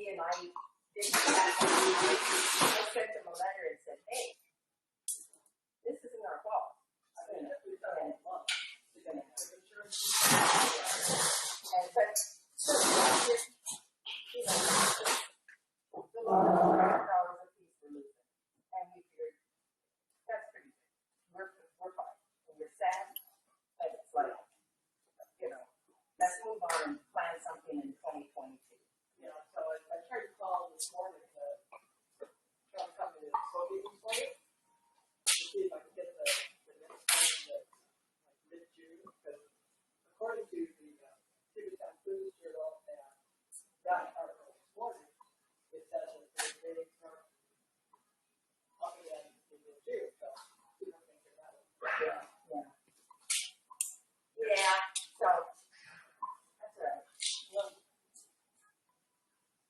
and I didn't have I sent him a letter and said, hey, this isn't our fault. And but you know, the $100 a piece we're losing. And we figured that's pretty good. We're fine. And we're sad, but it's like, you know, let's move on and plan something in 2022. Yeah, so I tried to call this morning to try to come to the Soviet point to see if I could get the next time that like mid-June, because according to the Puget Sound Food Journal and that article this morning, it says that they start upping it in mid-June, so we don't think that will. Yeah, so that's right.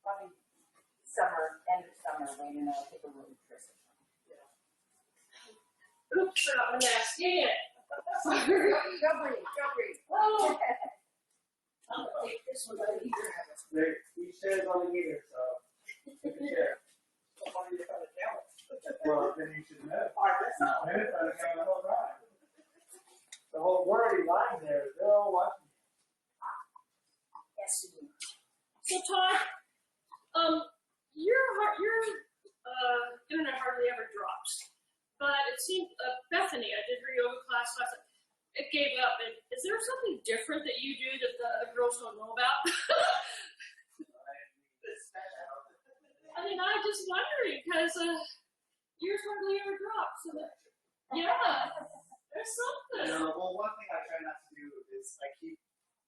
Probably summer, end of summer, when I'll take a road trip. Yeah. Oops, not my next. Dang it. Go breathe. Oh. I'm going to take this one out of here. Each chair is on the meter, so you can share. So why are you trying to count? Well, then you should know. All right, that's not Minutes on the count the whole time. The whole wordy line there, they're all watching. Yes, you do. So Todd, your internet hardly ever drops, but it seemed Bethany, I did her yoga class last night. It gave up. And is there something different that you do that the other girls don't know about? I mean, I'm just wondering because yours hardly ever drops. So yeah, there's something. No, well, one thing I try not to do is I keep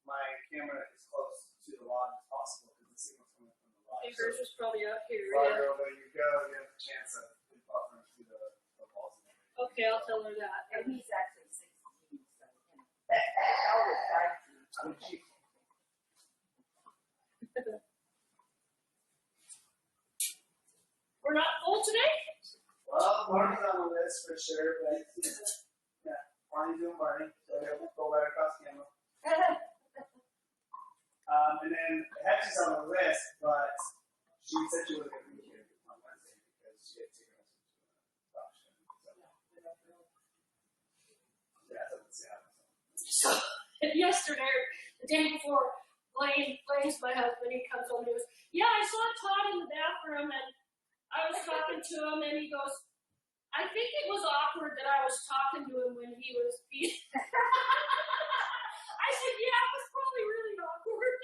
my camera as close to the lawn as possible because the signal's coming from the lawn. Yours is probably up here. Farther away you go, you have a chance of buffering through the walls and everything. Okay, I'll tell her that. And he's actually 16, so I always try to. We're not full today? Well, Barney's on the list for sure, but yeah, Barney's doing Barney, so he'll go right across camera. And then Hetty's on the list, but she said she wasn't going to be here on Wednesday because she had taken us into an auction. So, yeah, that's So, yesterday, the day before, Blaine's my husband, he comes home and he goes, yeah, I saw Todd in the bathroom and I was talking to him and he goes, I think it was awkward that I was talking to him when he was being. I said, yeah, it was probably really awkward.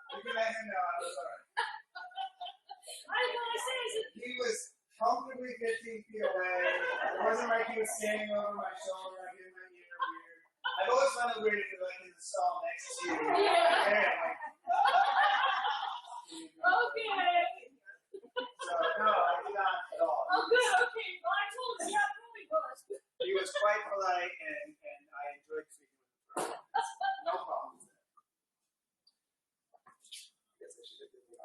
You can let him know I was alright. I know, I said, He was comfortably 15 feet away. It wasn't like he was standing over my shoulder, like in my ear weird. I've always found it weird if you're like in the stall next to you. Yeah. And I'm like, okay. so, no, I did not at all. Oh, good, okay. Well, I told him, yeah, it probably was. He was quite polite, and I enjoyed speaking with him. No problem with that. I guess I should have given you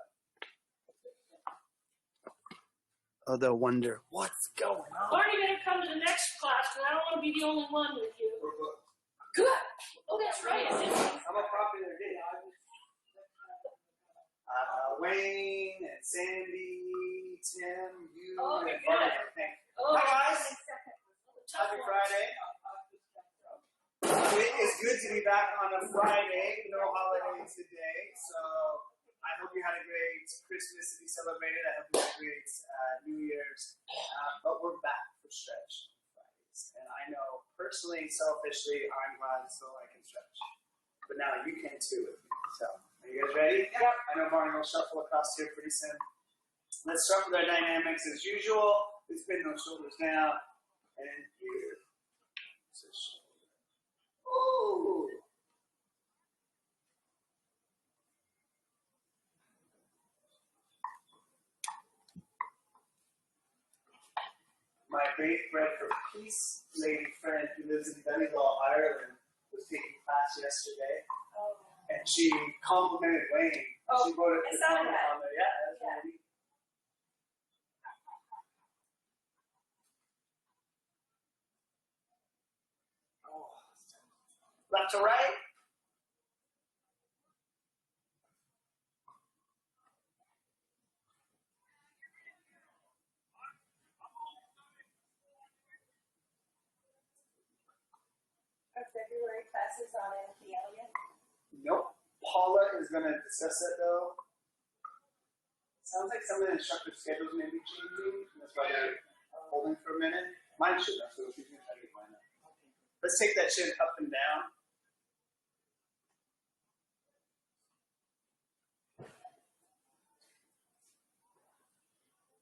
Oh, they'll wonder, what's going on? Barney better come to the next class, because I don't want to be the only one with you. We're booked. Good. Oh, that's right. I'm a popular kid. Wayne and Sandy, Tim, you, Oh, and good. Barney, I think. Oh, Hi, guys. tough Happy one. Friday. It is good to be back on a Friday. No holidays today, so I hope you had a great Christmas to be celebrated. I hope you had a great New Year's. But we're back for Stretch Fridays. And I know personally, selfishly, I'm glad so I can stretch. But now you can too with me. So, are you guys ready? Yep. I know Barney will shuffle across here pretty soon. Let's start with our dynamics as usual. We spin those shoulders down. And here. So shoulder. Ooh. My great bread for peace lady friend who lives in Donegal, Ireland, was taking class yesterday. Oh. And she complimented Wayne. Oh, She wrote I a saw comment that. on there. Yeah, that's Yeah. really neat. Left to right. February classes on NPL yet? Nope. Paula is gonna discuss it though. Sounds like some of the instructor schedules may be changing. That's why they're holding for a minute. Mine should have, so she's gonna try to get mine up. Let's take that chin up and down.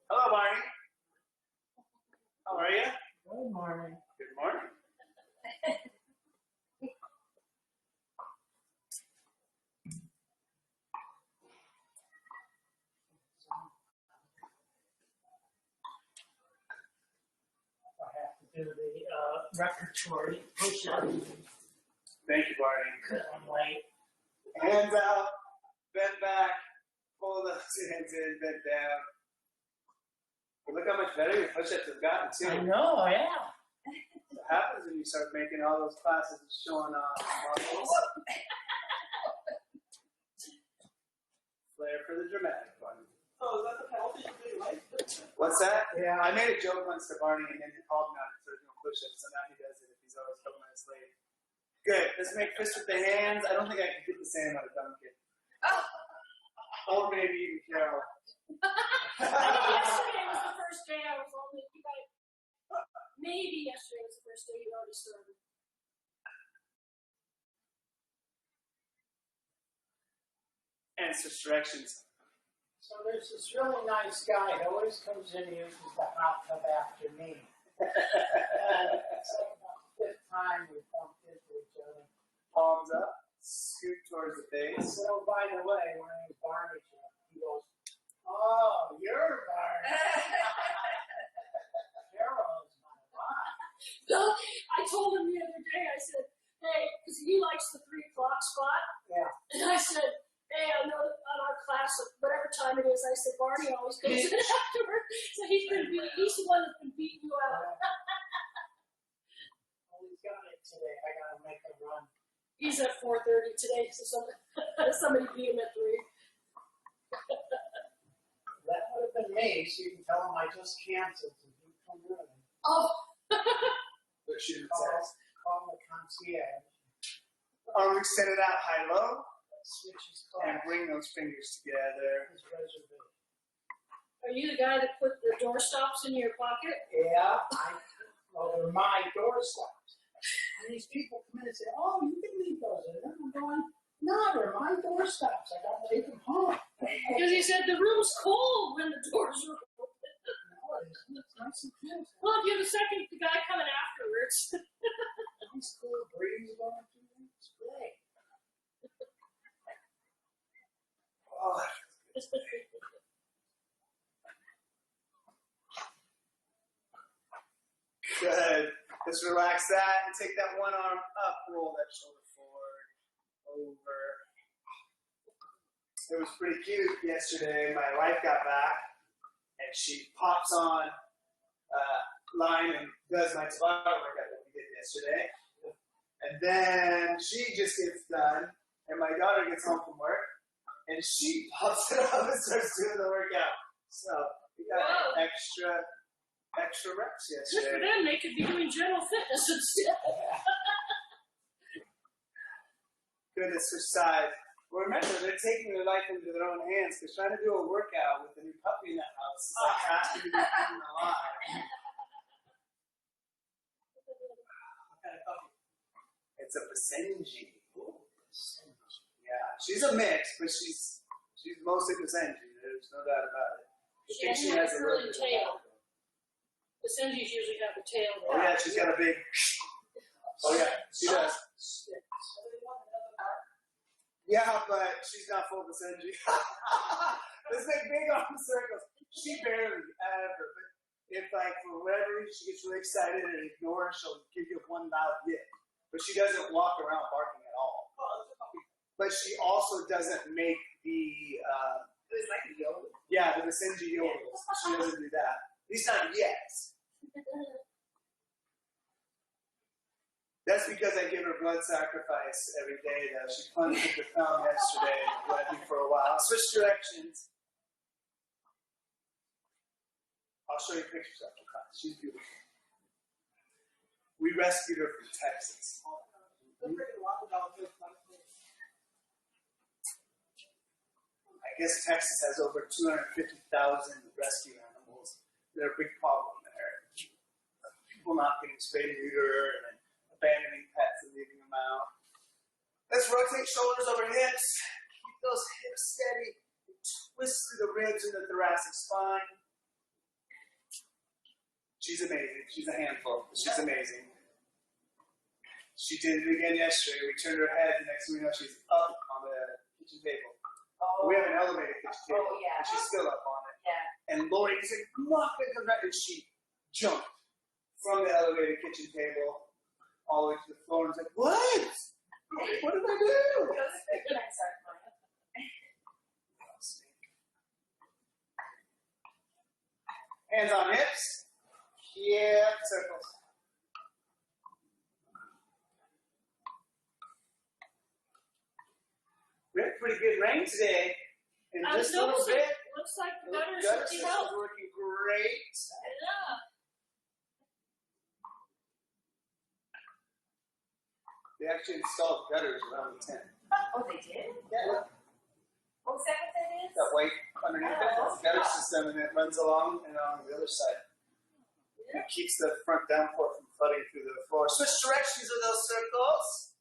Hello, Barney. How are you? Good morning. Good morning. I have to do the repertory push-up. Thank you, Barney. Because I'm late. Hands out, bend back, pull those hands in, bend down. But look how much better your push-ups have gotten I too. know, yeah. What happens when you start making all those classes and showing off muscles? Flair for the dramatic one. Oh, is that the penalty you do, right? What's that? Yeah. I made a joke once to Barney and then he called me on it for doing push-ups, so now he does it if he's always a couple minutes late. Good. Let's make fists with the hands. I don't think I can get the same out of Duncan. Or maybe even Carol. I think yesterday was the first day I was only, you guys, maybe yesterday was the first day you already started. And switch directions. So there's this really nice guy that always comes in and uses the hot tub after me. And it's like about the fifth time we bumped into each other. Palms up, scoot towards the face. So, by the way, my name's Barney. He goes, oh, you're Barney. Carol is my wife. Bill, I told him the other day, I said, hey, because he likes the 3 o'clock spot. Yeah. And I said, hey, I know on our class, whatever time it is, I said, Barney always goes in afterward. So he's the one that's been beating you out. Well, he's got it today. I got to make a run. He's at 4:30 today, so somebody beat him at 3. That would have been me, so you can tell him I just canceled and he come early. Oh, What she Call the concierge. Arm extended out high-low. Switch his And class. bring those fingers together. His reservation. are you the guy that put the door stops in your pocket? Yeah, well, they're my door stops. And these people come in and say, oh, you can leave those in there. I'm going, no, they're my door stops. I got to take them home. Because he said the room's cold when the doors are open. No, it isn't. It's nice and cool. Well, if you're the guy coming afterwards. Nice cool breeze going through there. It's great. Oh, good. Just relax that and take that one arm up, roll that shoulder forward, over. It was pretty cute yesterday. My wife got back and she pops on line and does my Tabata workout that we did yesterday. And then she just gets done and my daughter gets home from work and she pops it up and starts doing the workout. So we got Whoa. extra reps Good yesterday. for them, they could be doing general fitness instead. Good exercise. Well, remember, they're taking their life into their own hands because trying to do a workout with a new puppy in the house is like asking to be eaten alive. What kind of puppy? It's a Basenji. Yeah, she's a mix, but she's mostly Basenji. There's no doubt about it. I think she has a curly little bit of tail. backbone. The Senjis usually have a tail. Oh yeah, she's got a big. Oh yeah, she does. Yeah, but she's not full Basenji. Let's make big arm circles. She barely ever, but if like for whatever reason she gets really excited and ignores, she'll give you one loud yip. But she doesn't walk around barking at all. But she also doesn't make the It was like a yoga. yeah, the Basenji yodels. She doesn't do that. At least not yet. That's because I give her blood sacrifice every day, though. She plunged with the thumb yesterday and bled me for a while. Switch directions. I'll show you pictures of her class. She's beautiful. We rescued her from Texas. The freaking water dog just like this. I guess Texas has over 250,000 rescue animals. They're a big problem there. People not getting spayed and neutered and abandoning pets and leaving them out. Let's rotate shoulders over hips. Keep those hips steady. Twist through the ribs and the thoracic spine. She's amazing. She's a handful. She's amazing. She did it again yesterday. We turned her head. The next thing we know, she's up on the kitchen table. Oh, We have an elevated kitchen table. Oh, yeah. And she's still up on it. yeah. And Lori said, come on, come back. And she jumped from the elevated kitchen table all the way to the floor and said, what? What did I do? Those are good times, aren't mine. Hands on hips. Yeah, circles. We had pretty good rain today. And I was just a little noticing, bit. looks like the The gutters gutter should be system's helped. working great. Yeah. They actually installed gutters around the tent. Oh, they did? Yeah. What was that what that is? That white underneath it, that's the gutter system, and it runs along and on the other side. It keeps the front downpour from flooding through the floor. Switch directions of those circles.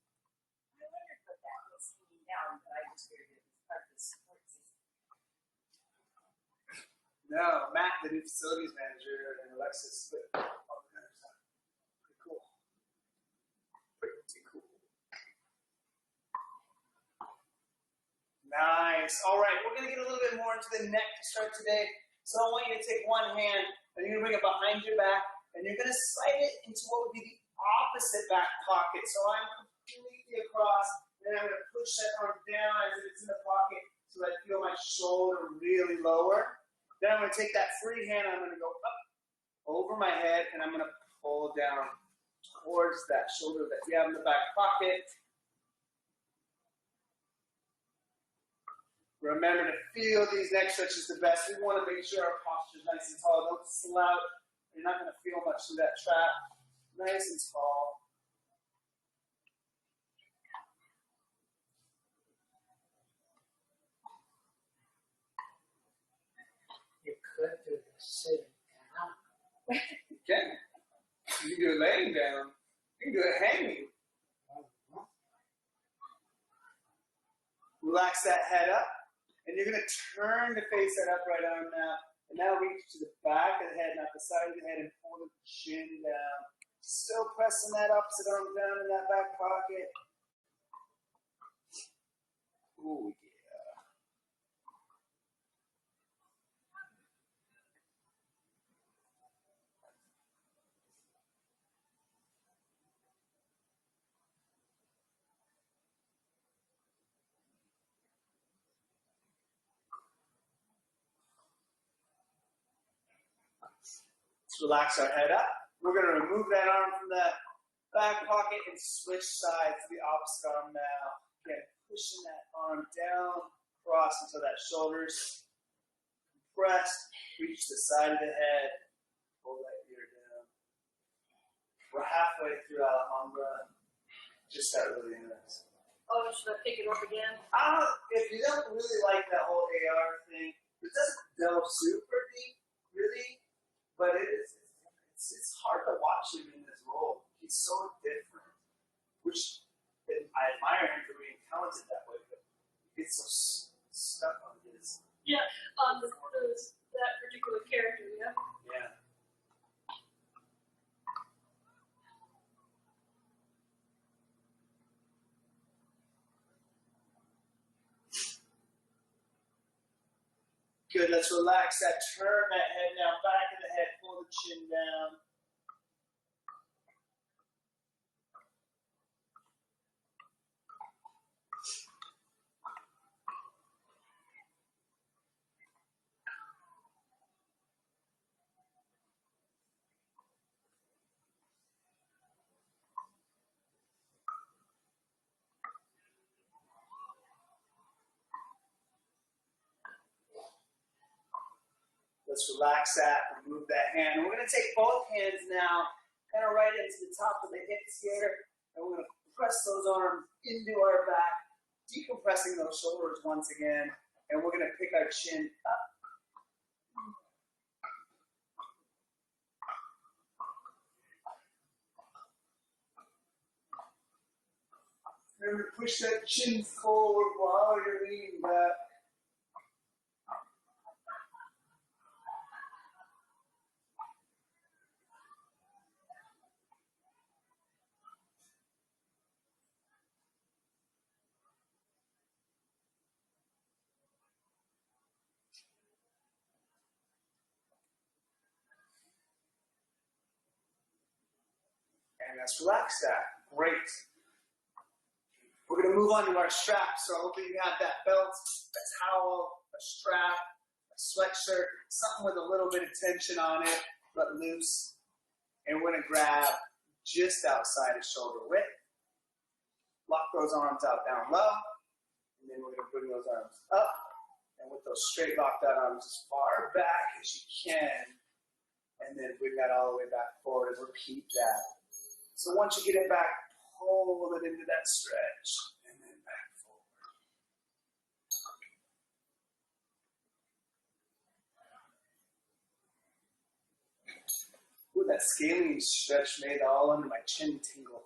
I wondered what that was hanging down, but I just figured it was part of the support system. No, Matt, the new facilities manager, and Alexis split all the gutters out. Pretty cool. Pretty cool. Nice. All right, we're going to get a little bit more into the neck to start today. So I want you to take one hand, and you're going to bring it behind your back, and you're going to slide it into what would be the opposite back pocket. So I'm completely across, and I'm going to push that arm down as if it's in the pocket so that I feel my shoulder really lower. Then I'm going to take that free hand, and I'm going to go up over my head, and I'm going to pull down towards that shoulder that you have in the back pocket. Remember to feel these neck stretches the best. We want to make sure our posture is nice and tall. Don't slouch. You're not going to feel much through that trap. Nice and tall. You could do this sitting down. You can. You can do it laying down. You can do it hanging. Relax that head up. And you're going to turn to face that upright arm now. And now reach to the back of the head, not the side of the head, and pull the chin down. Still pressing that opposite arm down in that back pocket. Ooh, yeah. Let's relax our head up. We're going to remove that arm from the back pocket and switch sides to the opposite arm now. Again, pushing that arm down, cross until that shoulder's compressed. Reach the side of the head. Pull that ear down. We're halfway through Alhambra. Just got really interesting. Oh, should I pick it up again? If you don't really like that whole AR thing, it doesn't delve super deep, really, but it's hard to watch him in this role. He's so different, which I admire him for being talented that way, but he gets so stuck on his. Yeah, that particular character, yeah. Yeah. Good, let's relax that, turn that head down, back of the head, pull the chin down. Let's relax that, remove that hand. We're going to take both hands now, kind of right into the top of the hips here, and we're going to press those arms into our back, decompressing those shoulders once again, and we're gonna pick our chin up. Remember to push that chin forward while you're leaning back. And let's relax that. Great. We're going to move on to our straps. So hopefully you have that belt, a towel, a strap, a sweatshirt, something with a little bit of tension on it, but loose. And we're going to grab just outside of shoulder width. Lock those arms out down low. And then we're going to bring those arms up. And with those straight locked out arms as far back as you can. And then bring that all the way back forward and repeat that. So once you get it back, pull it into that stretch, and then back forward. Ooh, that scaling stretch made all under my chin tingle.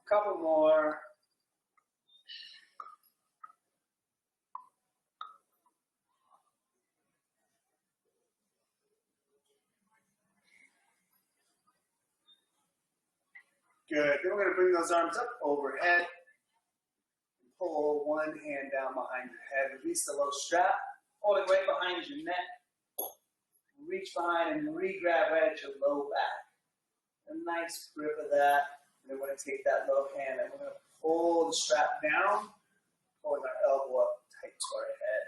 Couple more. Good. Then we're going to bring those arms up overhead. Pull one hand down behind your head. Release the low strap. Hold it right behind your neck. Reach behind and re-grab right at your low back. A nice grip of that. And then we're going to take that low hand and we're going to pull the strap down, pulling our elbow up tight to our head.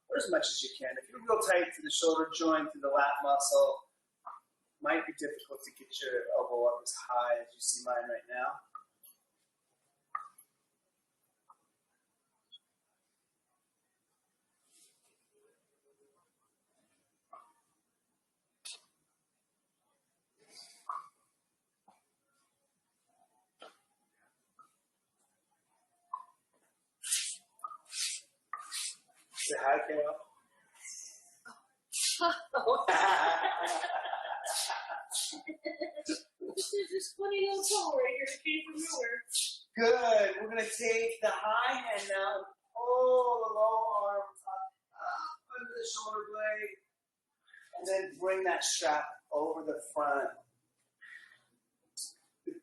Or as much as you can. If you're real tight to the shoulder joint, to the lat muscle, might be difficult to get your elbow up as high as you see mine right now. Say hi, Carol. This funny little tool right here that came from nowhere. Good. We're going to take the high hand now and pull the low arm up under the shoulder blade. And then bring that strap over the front. The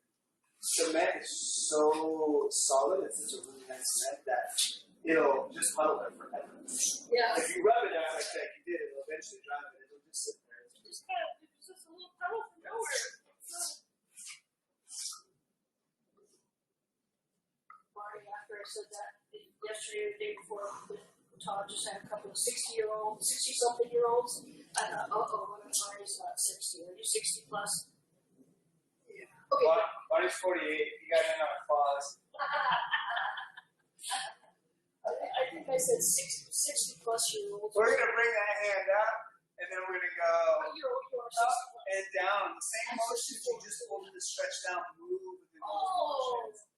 cement is so solid. It's such a really nice cement that it'll just huddle there forever. Yeah. If you rub it out like that, you did, it'll eventually dry it. It'll just sit there. It's just a little tunnel from nowhere. Marty, after I said that yesterday or the day before, Todd just had a couple of 60-something-year-olds. I thought, Marty's not 60. Are you 60 plus? Yeah. Okay. Marty's 48. You got in on applause. I think I said 60 plus year olds. We're going to bring that hand up, and then we're going to go You're up and down. The same motions you just pulled in the stretch down, move within those motions.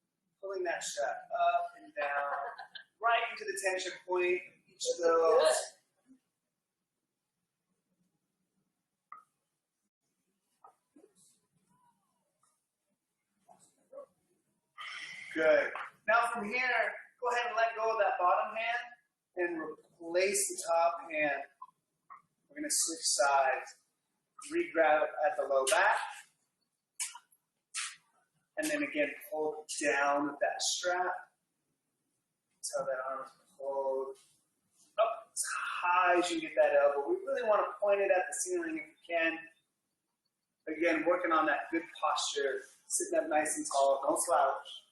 Pulling that strap up and down, right into the tension point, each of those. Good. Now from here, go ahead and let go of that bottom hand and replace the top hand. We're going to switch sides. Re-grab at the low back. And then again, pull down with that strap. Until that arm is pulled up as high as you can get that elbow. We really want to point it at the ceiling if we can. Again, working on that good posture. Sitting up nice and tall. Don't slouch.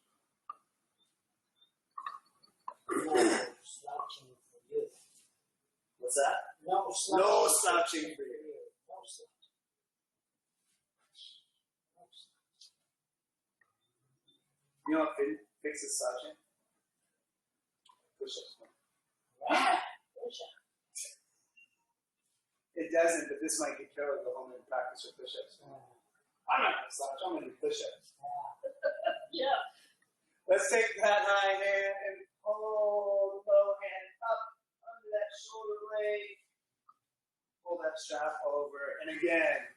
No slouching for you. What's that? No No slouching for you. No slouching. You know what fixes slouching? Push-ups. Wow. Push-up. It doesn't, but this might get Carol to go home and practice her push-ups. I'm not gonna slouch. I'm gonna do push-ups. Yeah. Let's take that high hand and pull the low hand up under that shoulder blade. Pull that strap over, and again,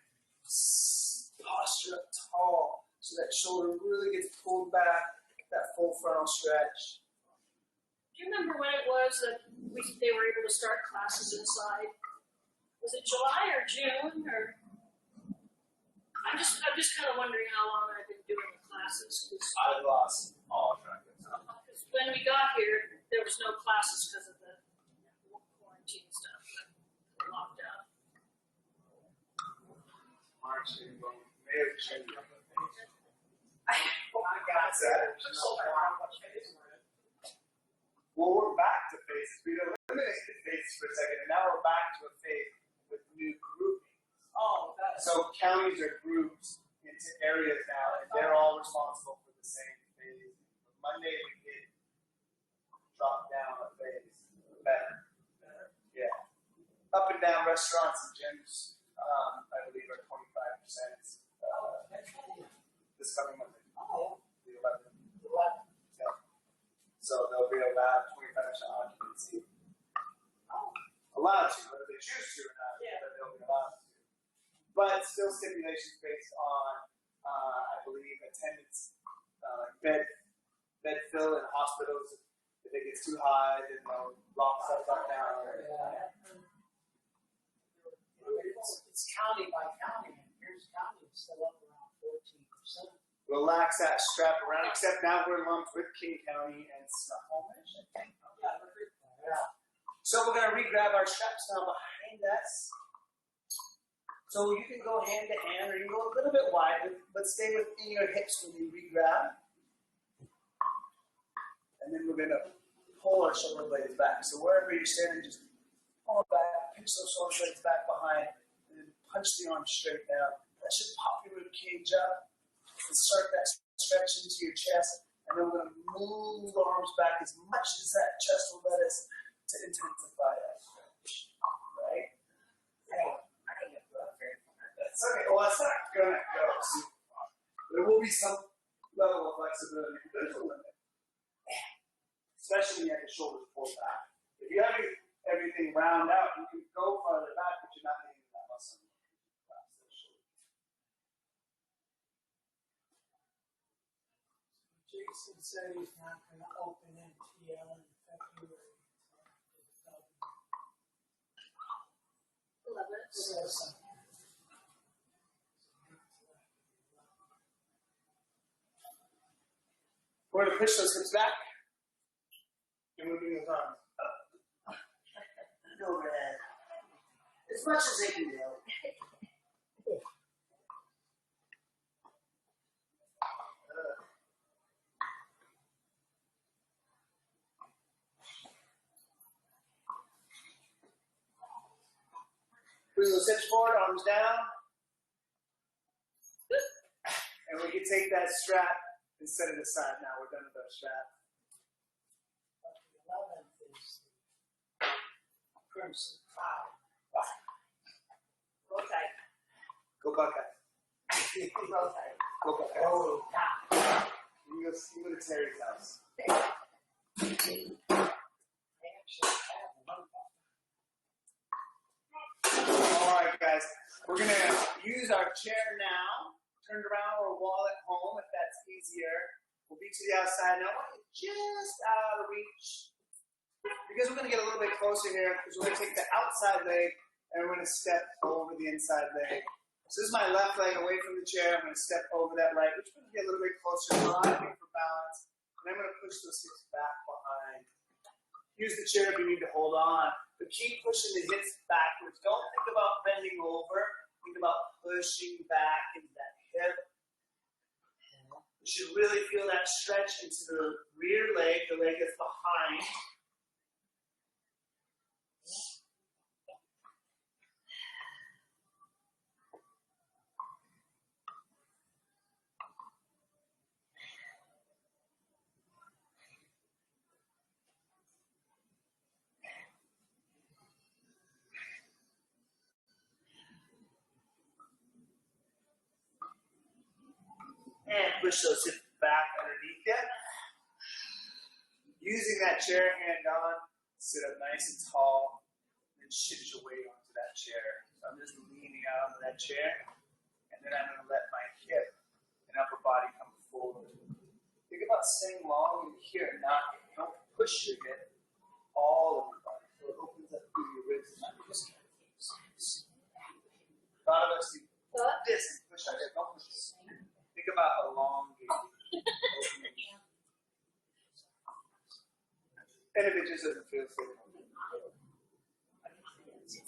posture up tall so that shoulder really gets pulled back. That full frontal stretch. Do you remember when it was that they were able to start classes inside? Was it July or June or? I'm just kind of wondering how long I've been doing the classes. I lost all track of time. Because when we got here, there was no classes because of the quarantine stuff, lockdown. March, April, May, June. Oh my God. That's it. I'm so proud of what phase we're in. Well, we're back to phases. We eliminated phases for a second, and now we're back to a phase with new groupings. Oh, that's So counties are grouped into areas now, and they're all responsible for the same phase. Monday we did drop down a phase. Better. Yeah. Up and down restaurants and gyms, I believe, are 25%. This coming Monday, Oh, the 11th. what? Yeah. So they'll be allowed 25% occupancy. Allowed to, whether they choose to or not, but they'll be allowed to. But still stipulations based on, I believe, attendance, bed fill in hospitals. If it gets too high, then they'll lock stuff up down. Yeah. It's county by county, and Pierce County is still up around 14%. Relax that strap around, except now we're lumped with King County and Snohomish, I think. Yeah. So we're going to re-grab our straps now behind us. So you can go hand to hand, or you can go a little bit wide, but stay within your hips when you re-grab. And then we're going to pull our shoulder blades back. So wherever you're standing, just pull it back, pinch those shoulder blades back behind, and then punch the arms straight down. That should pop your rib cage up and start that stretch into your chest. And then we're going to move the arms back as much as that chest will let us to intensify that stretch. Right? I can get that very far. That's okay. Well, it's not going to go super far. There will be some level of flexibility. There's a limit. Especially when you have the shoulders pulled back. If you have everything round out, you can go farther back, but you're not getting that muscle. Jason said he's not going to open NTL in February. Love it. So, We're going to push those hips back and moving those arms up and overhead. As much as they can do. Bring those hips forward, arms down. And we can take that strap and set it aside now. We're done with our strap. but the 11th is the Crimson Tide. roll tight. Go Buckeyes. Roll tight. Go Buckeyes. Oh, God. You go to Terry's house. They actually have one. All right, guys. We're going to use our chair now. Turned around or a wall at home if that's easier. We'll be to the outside. Now, I want you just out of reach. Because we're going to get a little bit closer here, because we're going to take the outside leg and we're going to step over the inside leg. So this is my left leg away from the chair. I'm going to step over that right, which is going to get a little bit closer, driving for balance. And I'm going to push those hips back behind. Use the chair if you need to hold on. But keep pushing the hips backwards. Don't think about bending over. Think about pushing back into that hip. You should really feel that stretch into the rear leg, the leg that's behind. And push those hips back underneath you. Using that chair hand on, sit up nice and tall, and shift your weight onto that chair. So I'm just leaning out onto that chair, and then I'm going to let my hip and upper body come forward. Think about staying long in here and not, don't push your hip all over your body. So it opens up through your ribs. A lot of us do this and push our hip. Don't push it. Think about elongating. Opening. And if it just doesn't feel so good. You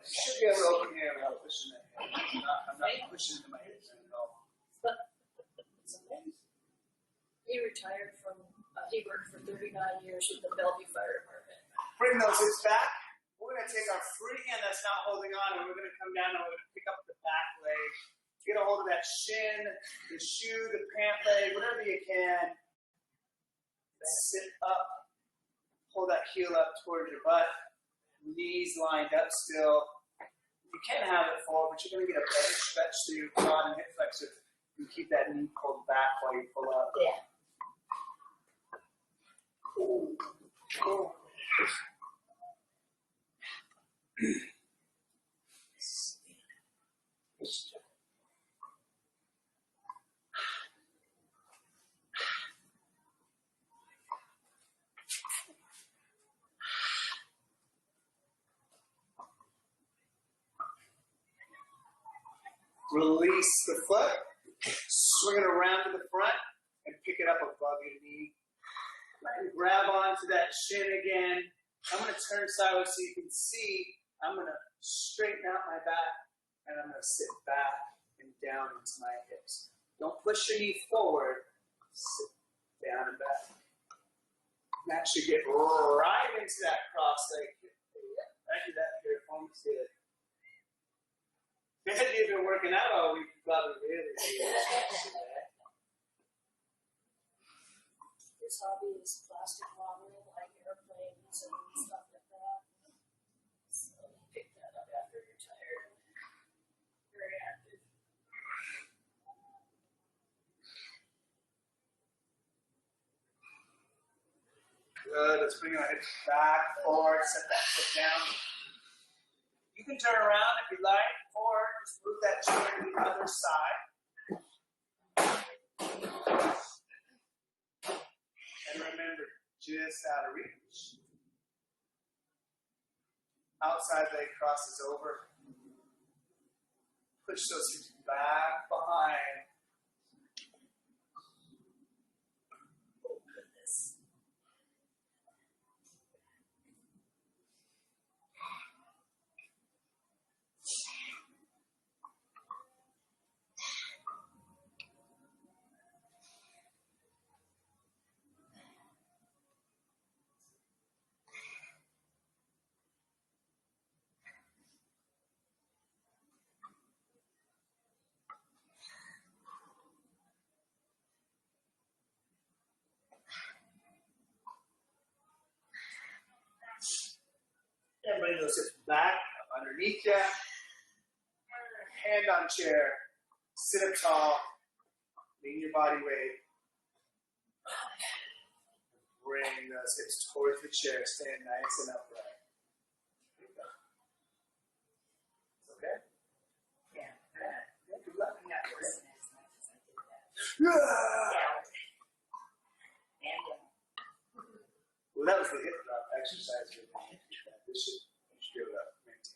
should be able to open here without pushing that hip. I'm not pushing into my hips at all. He retired from, he worked for 39 years with the Bellevue Fire Department. Bring those hips back. We're going to take our free hand that's not holding on, and we're going to come down and we're going to pick up the back leg. Get a hold of that shin, the shoe, the pant leg, whatever you can. Sit up. Pull that heel up towards your butt. Knees lined up still. You can have it forward, but you're going to get a better stretch through your quad and hip flexor. You keep that knee pulled back while you pull up. Yeah. Ooh. Ooh. Release the foot, swing it around to the front, and pick it up above your knee. And grab onto that shin again. I'm going to turn sideways so you can see. I'm going to straighten out my back, and I'm going to sit back and down into my hips. Don't push your knee forward. Sit down and back. That should get right into that cross leg. I do that here. Almost good. If you've been working out all week, you probably really need that. His hobby is plastic modeling, like airplanes and stuff like that. So he picked that up after he retired. Very active. Good. Let's bring our hips back, forward, set that foot down. You can turn around if you like, or just move that chair to the other side. And remember, just out of reach. Outside leg crosses over. Push those hips back behind. Oh, goodness. And bring those hips back up underneath you. Hand on chair. Sit up tall. Lean your body weight. Bring those hips towards the chair. Stand nice and upright. Okay? Yeah. Good luck. I'm not working as much as I did that. Well, that was the hip drop exercise. This should be able to maintain.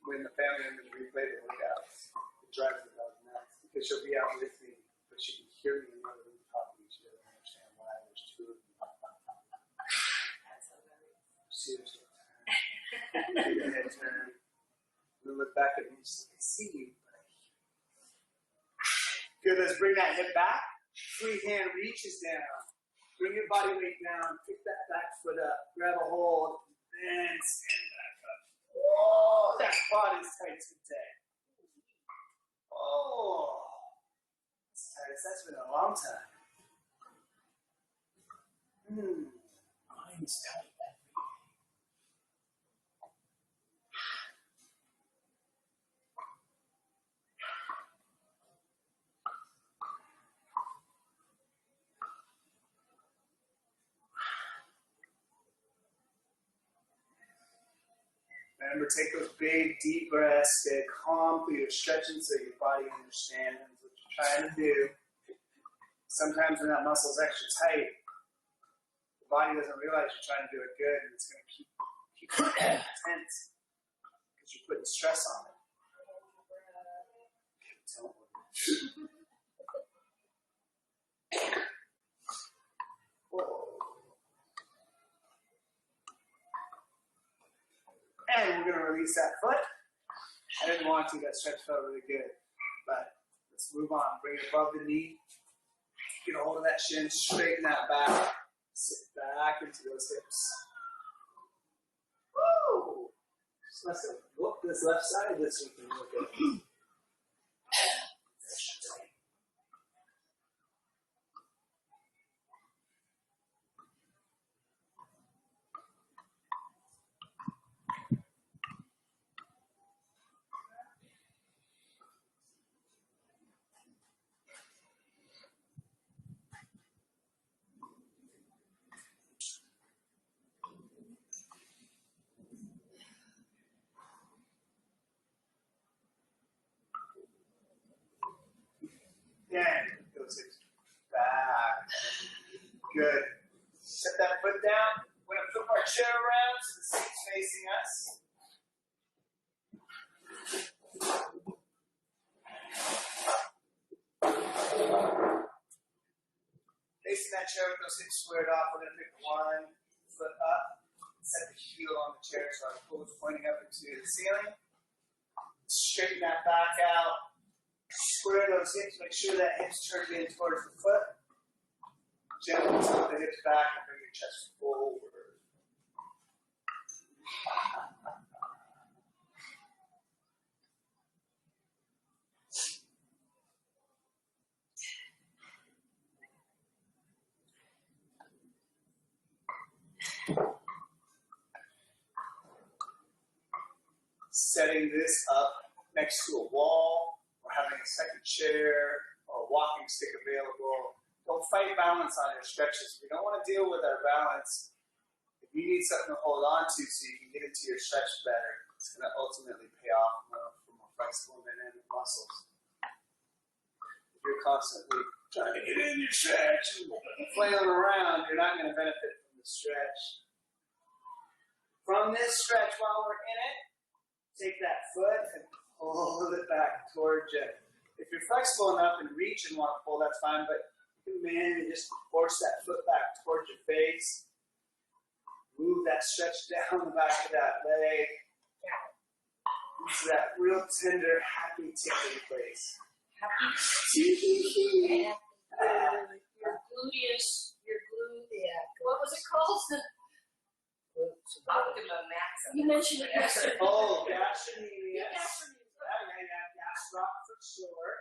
When the family members replay the workouts, it drives the dog nuts because she'll be out with me, but she can hear me in the other room talking. She doesn't understand why there's two of them. That's hilarious. Seriously. Keep your head turned. And look back at me. I see you. Good. Let's bring that hip back. Free hand reaches down. Bring your body weight down. Pick that back foot up. Grab a hold. Then stand back up. Whoa, that quad is tight today. Oh, that's tight. That's been a long time. It's tight every day. Remember, take those big, deep breaths. Stay calm through your stretching so your body understands what you're trying to do. Sometimes when that muscle is extra tight, the body doesn't realize you're trying to do it good, and it's going to keep it tense because you're putting stress on it. Don't worry. Whoa. And we're going to release that foot. I didn't want to, that stretch felt really good. But let's move on. Bring it above the knee. Get a hold of that shin, straighten that back. Sit back into those hips. Woo! So let's look this left side this week and look at it. Again, those hips back. Good. Set that foot down. We're going to flip our chair around so the seat's facing us. Facing that chair with those hips squared off, we're going to pick one foot up. Set the heel on the chair so our toes pointing up into the ceiling. Straighten that back out. Square those hips, make sure that hips turned in towards the foot. Gently tilt the hips back and bring your chest forward. Setting this up next to a wall, or having a second chair, or a walking stick available. Don't fight balance on your stretches. We don't want to deal with our balance. If you need something to hold on to so you can get into your stretch better, it's going to ultimately pay off for more flexible and dynamic muscles. If you're constantly trying to get in your stretch and flailing around, you're not going to benefit from the stretch. From this stretch, while we're in it, take that foot and pull it back towards you. If you're flexible enough and reach and want to pull, that's fine, but you can manually just force that foot back towards your face. Move that stretch down the back of that leg. Into that real tender, happy tickling place. Your gluteus, what was it called? Optimum maximum. You mentioned it yesterday. Oh, gastrocnemius. Gastrocnemius. Gastroc for sure.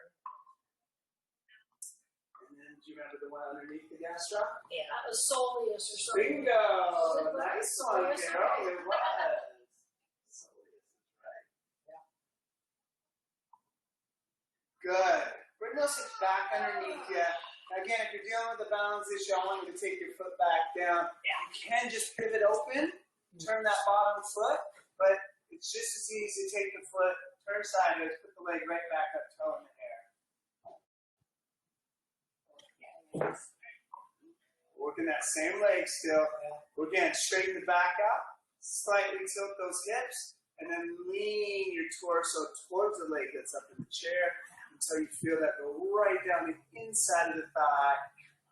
And then, do you remember the one underneath the gastroc? Yeah. That was soleus or something. Bingo! Nice one, Carol. It was. Soleus is right. Yeah. Good. Bring those hips back underneath you. Again, if you're dealing with a balance issue, I want you to take your foot back down. You can just pivot open, turn that bottom foot, but it's just as easy to take the foot, turn sideways, put the leg right back up, toe in the air. Working that same leg still. Again, straighten the back out, slightly tilt those hips, and then lean your torso towards the leg that's up in the chair until you feel that go right down the inside of the thigh.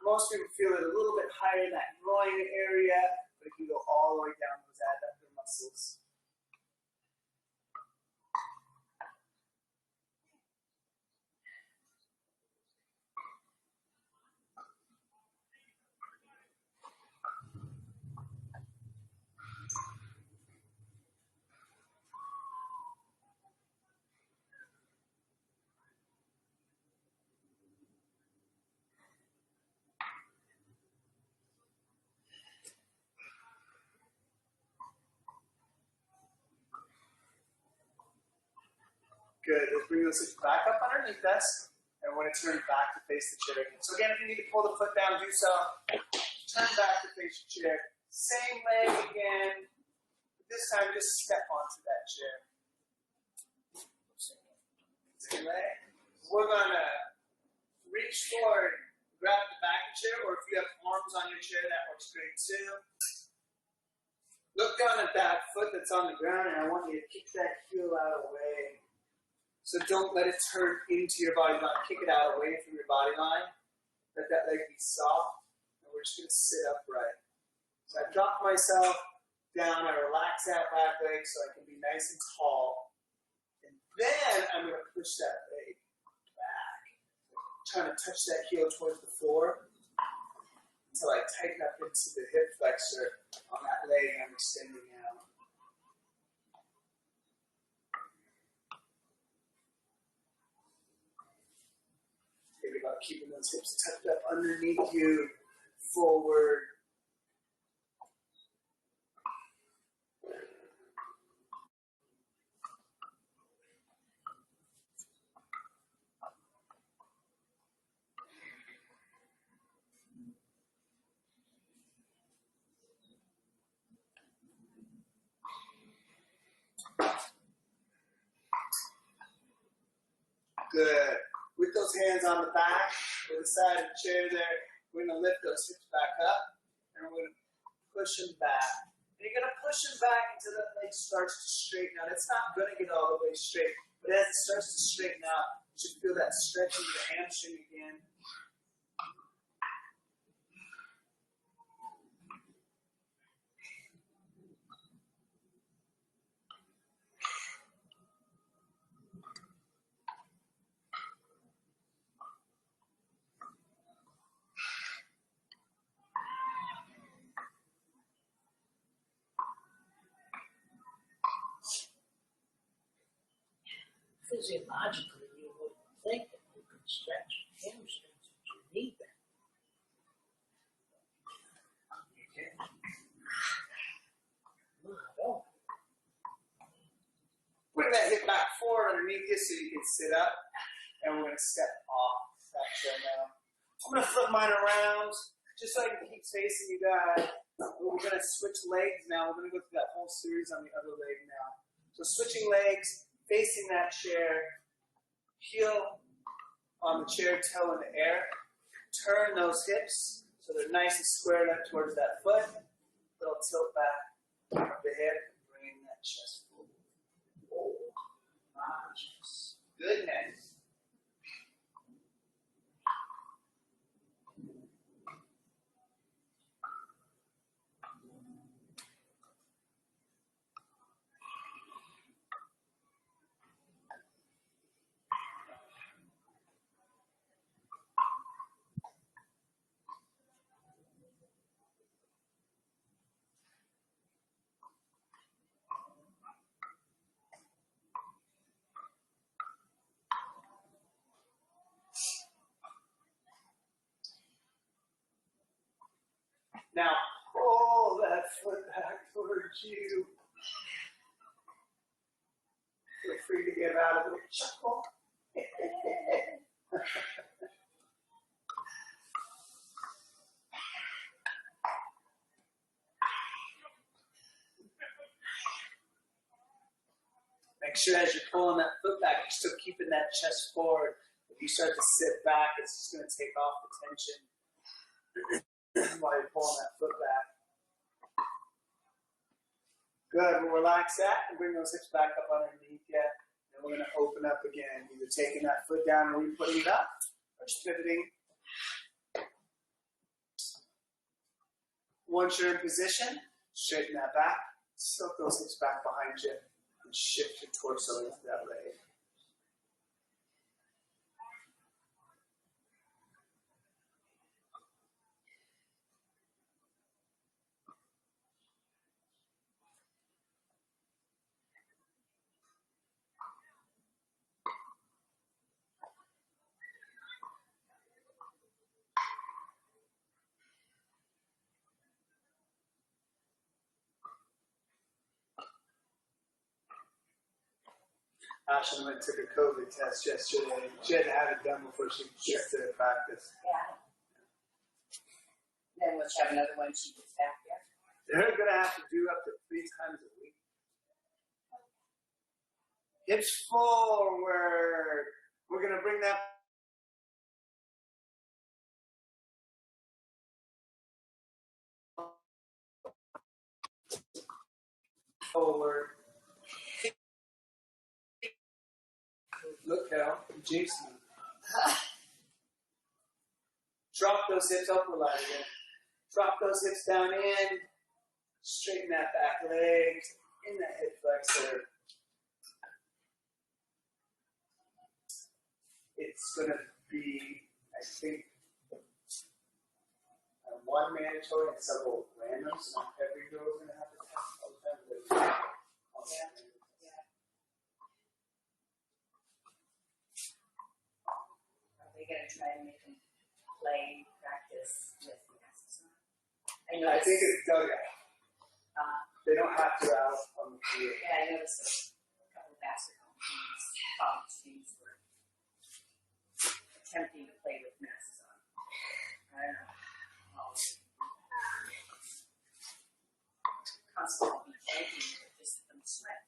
Most people feel it a little bit higher in that groin area, but it can go all the way down those adductor muscles. Good. Let's bring those hips back up underneath us. And we're going to turn back to face the chair again. So again, if you need to pull the foot down, do so. Turn back to face your chair. Same leg again. This time, just step onto that chair. Same leg. We're going to reach forward, grab the back of the chair, or if you have arms on your chair, that works great too. Look down at that foot that's on the ground, and I want you to kick that heel out of the way. So don't let it turn into your body line. Kick it out away from your body line. Let that leg be soft. And we're just going to sit upright. So I drop myself down. I relax that back leg so I can be nice and tall. And then I'm going to push that leg back. Trying to touch that heel towards the floor until I tighten up into the hip flexor on that leg I'm extending out. Think about keeping those hips tucked up underneath you, forward. Good. With those hands on the back, or the side of the chair there, we're going to lift those hips back up, and we're going to push them back. And you're going to push them back until that leg starts to straighten out. It's not going to get all the way straight, but as it starts to straighten out, you should feel that stretch into the hamstring again. Physiologically, you wouldn't think that you could stretch hamstrings at your knee bend. You can. No, I don't. Bring that hip back forward underneath you so you can sit up, and we're going to step off that chair now. I'm going to flip mine around just so I can keep facing you guys. We're going to switch legs now. We're going to go through that whole series on the other leg now. So switching legs. Facing that chair, heel on the chair, toe in the air. Turn those hips so they're nice and squared up towards that foot. Little tilt back of the hip, bring that chest forward. Oh, nice. Goodness. Now, pull that foot back towards you. Feel free to give out a little chuckle. Make sure as you're pulling that foot back, you're still keeping that chest forward. If you start to sit back, it's just going to take off the tension while you're pulling that foot back. Good. We'll relax that and bring those hips back up underneath you. And we're going to open up again, either taking that foot down and re-putting it up, or just pivoting. Once you're in position, straighten that back, silk those hips back behind you, and shift your torso into that leg. Ashlyn went and took a COVID test yesterday. She had to have it done before she gets to practice. Yeah. Then we'll have another one she gets back there. They're gonna have to do up to 3 times a week. It's forward. We're gonna bring that forward. Look, Cal, you jinxed me. Drop those hips up a lot again. Drop those hips down in. Straighten that back leg. In that hip flexor. It's going to be, I think, one mandatory and several randoms. Not every girl is going to have to test all the time. Are they gonna try and make them play practice with masks on? I I think it's dugout. They don't have to out on the field. Yeah, I noticed a couple of basketball teams, college teams were attempting to play with masks on. I don't know. Constantly be thinking that just them sweat.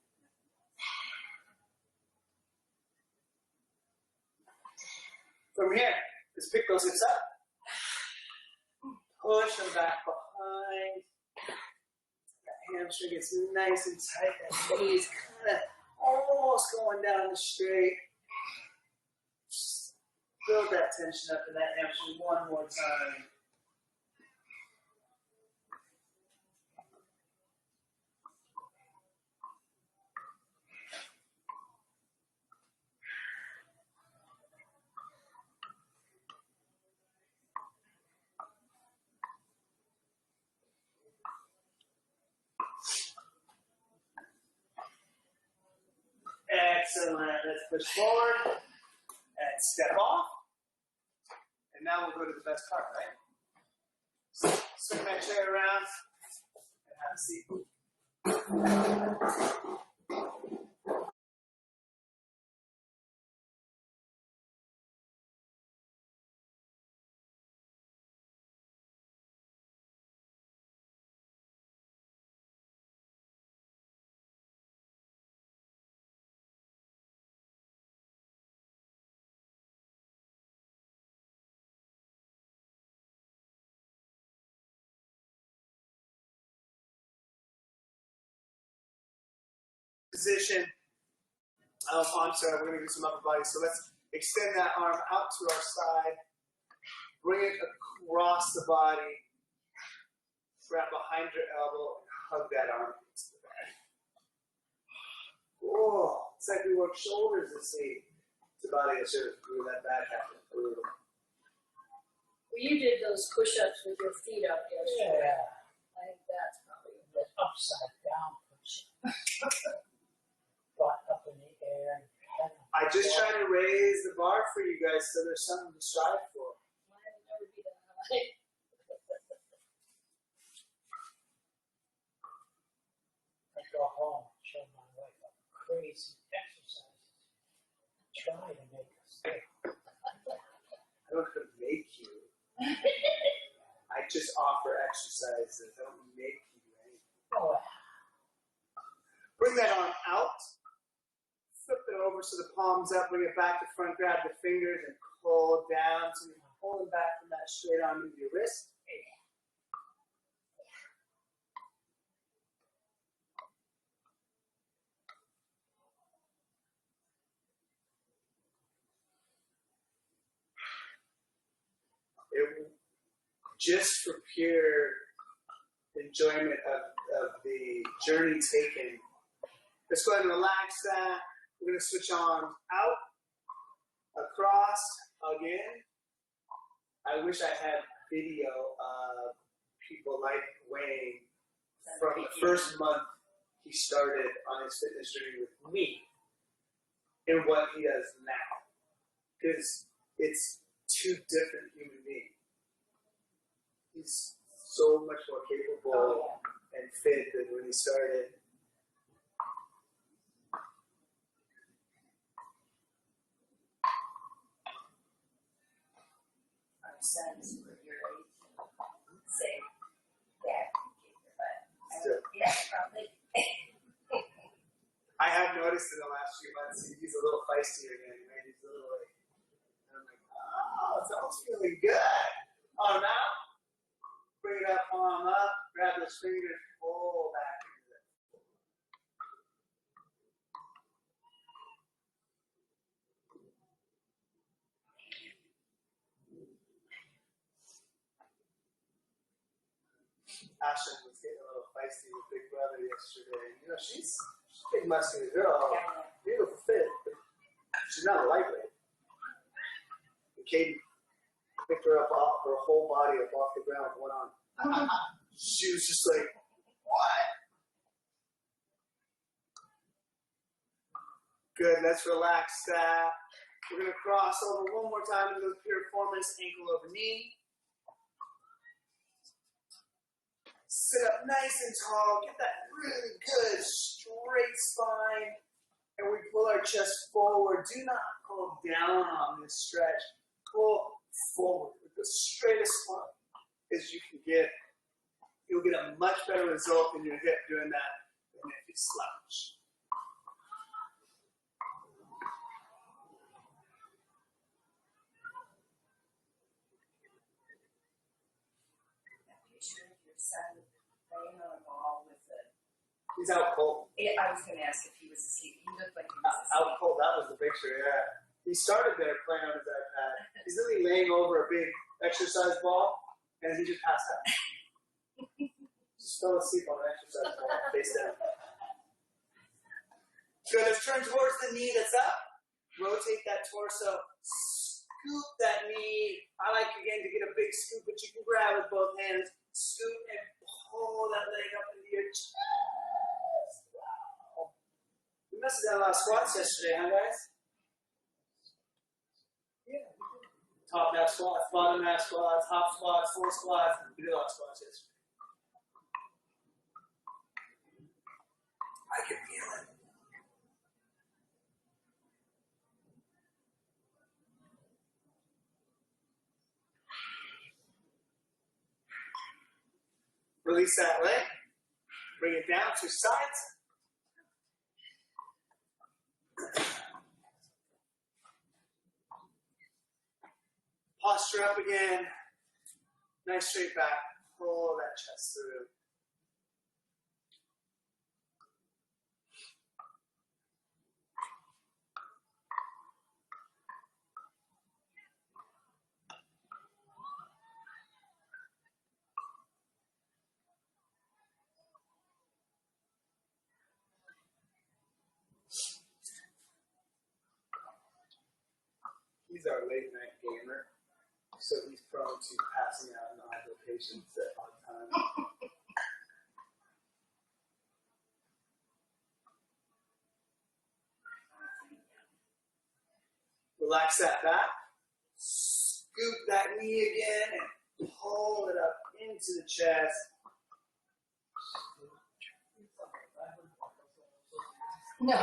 From here, let's pick those hips up. Push them back behind. That hamstring gets nice and tight. That knee is kind of almost going down the straight. Just build that tension up in that hamstring one more time. Excellent. Let's push forward and step off. And now we'll go to the best part, right? So swing that chair around and have a seat. Position. I'm sorry, we're going to do some upper body. So let's extend that arm out to our side. Bring it across the body. Grab behind your elbow and hug that arm into the back. Whoa, it's like we work shoulders this week. It's a body that should have grew that back half a little. Well, you did those push-ups with your feet up yesterday. Yeah, I think that's probably the upside down push. Butt up in the air and head up. I just try to raise the bar for you guys so there's something to strive for. mine will never be that high. I go home and show my wife a crazy exercises. Try to make us think. I don't have to make you. I just offer exercises. I don't make you do anything. Oh, Bring that arm out. Flip it over so the palm's up. Bring it back to front. Grab the fingers and pull down. So you're pulling back from that straight arm into your wrist. Just for pure enjoyment of the journey taken. Let's go ahead and relax that. We're going to switch arms out, across, again. I wish I had video of people like Wayne from the first month he started on his fitness journey with me and what he does now. Because it's two different human beings. He's so much more capable and fit than when he started. sons who are your age say, Dad, you kick your butt. Still. Yeah, probably. I have noticed in the last few months he's a little feisty again, man. He's a little like, and I'm like, oh, it's almost feeling good. Oh, now, bring it up, palm up, grab those fingers, pull back into it. Ashlyn was getting a little feisty with Big Brother yesterday. You know, she's a big muscular girl, beautiful fit, but she's not a lightweight. And Katie picked her up off her whole body up off the ground with one arm. She was just like, what? Good, let's relax that. We're gonna cross over one more time into the piriformis, ankle over knee. Sit up nice and tall, get that really good straight spine, and we pull our chest forward. Do not pull down on this stretch. Pull forward with the straightest spine as you can get. You'll get a much better result in your hip doing that than if you slouch. Picture of your son laying on a ball with a. He's out cold. I was going to ask if he was asleep. He looked like he was asleep. Out cold, that was the picture, yeah. He started there playing on his iPad. He's literally laying over a big exercise ball, and he just passed out. Just fell asleep on an exercise ball, face down. Good, let's turn towards the knee that's up. Rotate that torso. Scoop that knee. I like, again, to get a big scoop, but you can grab with both hands. Scoop and pull that leg up into your chest. Wow. We must have done a lot of squats yesterday, huh, guys? Yeah. Top half squats, bottom half squats, hop squats, full squats. We did a lot of squats yesterday. I can feel it. Release that leg. Bring it down to sides. Posture up again. Nice straight back. Pull that chest through. He's our late night gamer, so he's prone to passing out in odd locations at odd times. Relax that back. Scoop that knee again and pull it up into the chest. No.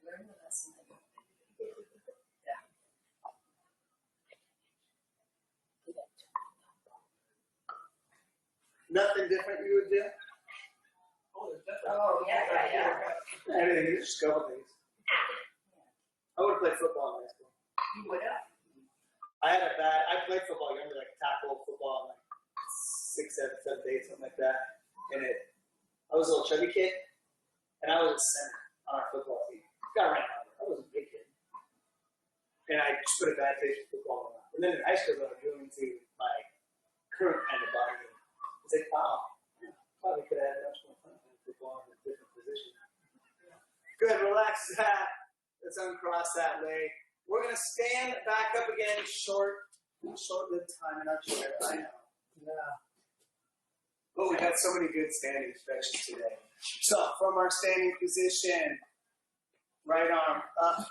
Learn the lesson. Nothing different you would do? Oh, there's definitely. Oh, yeah. Anything, just a couple things. I would have played football in high school. You would have. I played football younger, like tackle football, like 6, 7, 8, something like that. And I was a little chubby kid, and I was a center on our football team. Got ran out. I was a big kid. And I just put a bad taste with football. And then in high school, I grew into my current kind of body. It's like, wow, probably could have had much more fun playing football in a different position. Good, relax that. Let's uncross that leg. We're going to stand back up again, short-lived time in our chair. I know. Yeah. But we got so many good standing stretches today. So, from our standing position, right arm up.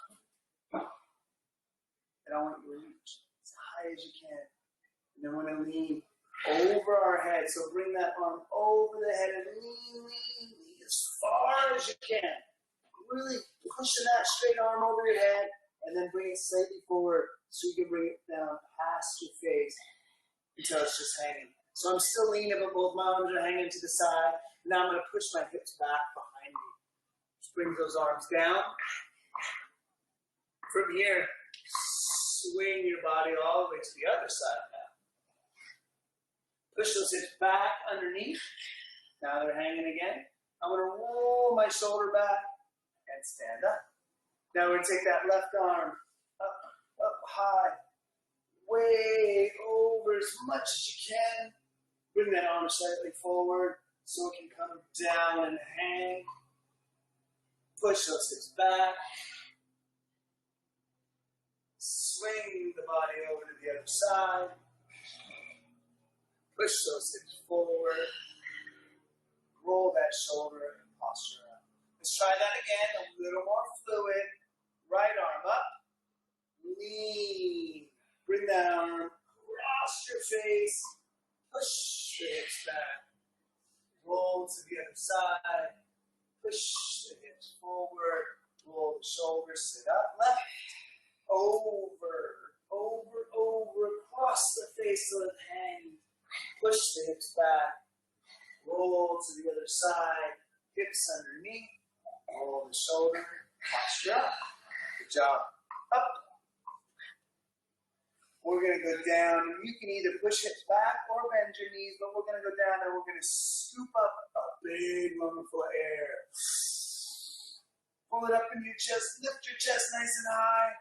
And I want you to reach as high as you can. And then we're going to lean over our head. So, bring that arm over the head and lean as far as you can. Really pushing that straight arm over your head. And then bring it slightly forward so you can bring it down past your face until it's just hanging. So I'm still leaning, but both my arms are hanging to the side. Now I'm going to push my hips back behind me. Just bring those arms down. From here, swing your body all the way to the other side now. Push those hips back underneath. Now they're hanging again. I'm going to roll my shoulder back and stand up. Now we're going to take that left arm up high, way over as much as you can. Bring that arm slightly forward so it can come down and hang. Push those hips back. Swing the body over to the other side. Push those hips forward. Roll that shoulder and posture up. Let's try that again, a little more fluid. Right arm up. Lean. Bring that arm across your face. Push the hips back. Roll to the other side. Push the hips forward. Roll the shoulders. Sit up. Left. Over. Across the face till it hangs. Push the hips back. Roll to the other side. Hips underneath. Roll the shoulder. Posture up. Good job. Up. We're going to go down. You can either push hips back or bend your knees, but we're going to go down and we're going to scoop up a big lungful of air. Pull it up into your chest. Lift your chest nice and high.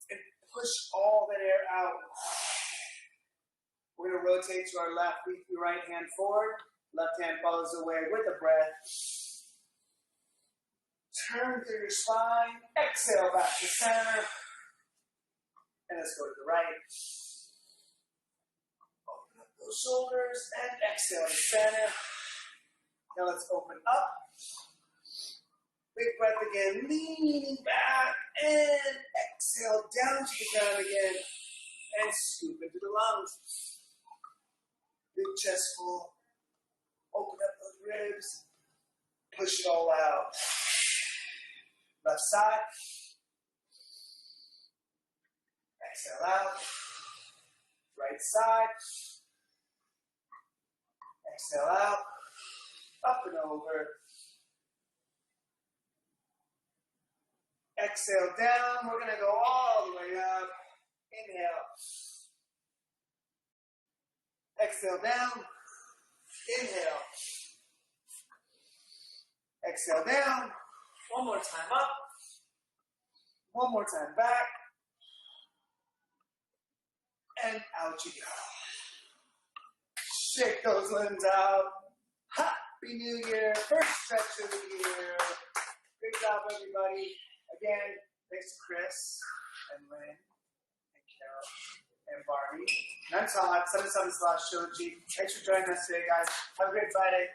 And push all that air out. We're going to rotate to our left. Reach your right hand forward. Left hand follows away with a breath. Turn through your spine. Exhale back to center. And let's go to the right. Open up those shoulders and exhale to center. Now let's open up. Big breath again. Leaning back and exhale down to the ground again. And scoop into the lungs. Big chest full. Open up those ribs. Push it all out. Left side. Exhale out. Right side. Exhale out. Up and over. Exhale down. We're going to go all the way up. Inhale. Exhale down. Inhale. Exhale down. One more time up. One more time back. And out you go. Shake those limbs out. Happy New Year. First stretch of the year. Good job, everybody. Again, thanks to Chris and Lynn and Carol and Barbie. And I'm Todd, 77 Trilogy. Thanks for joining us today, guys. Have a great Friday.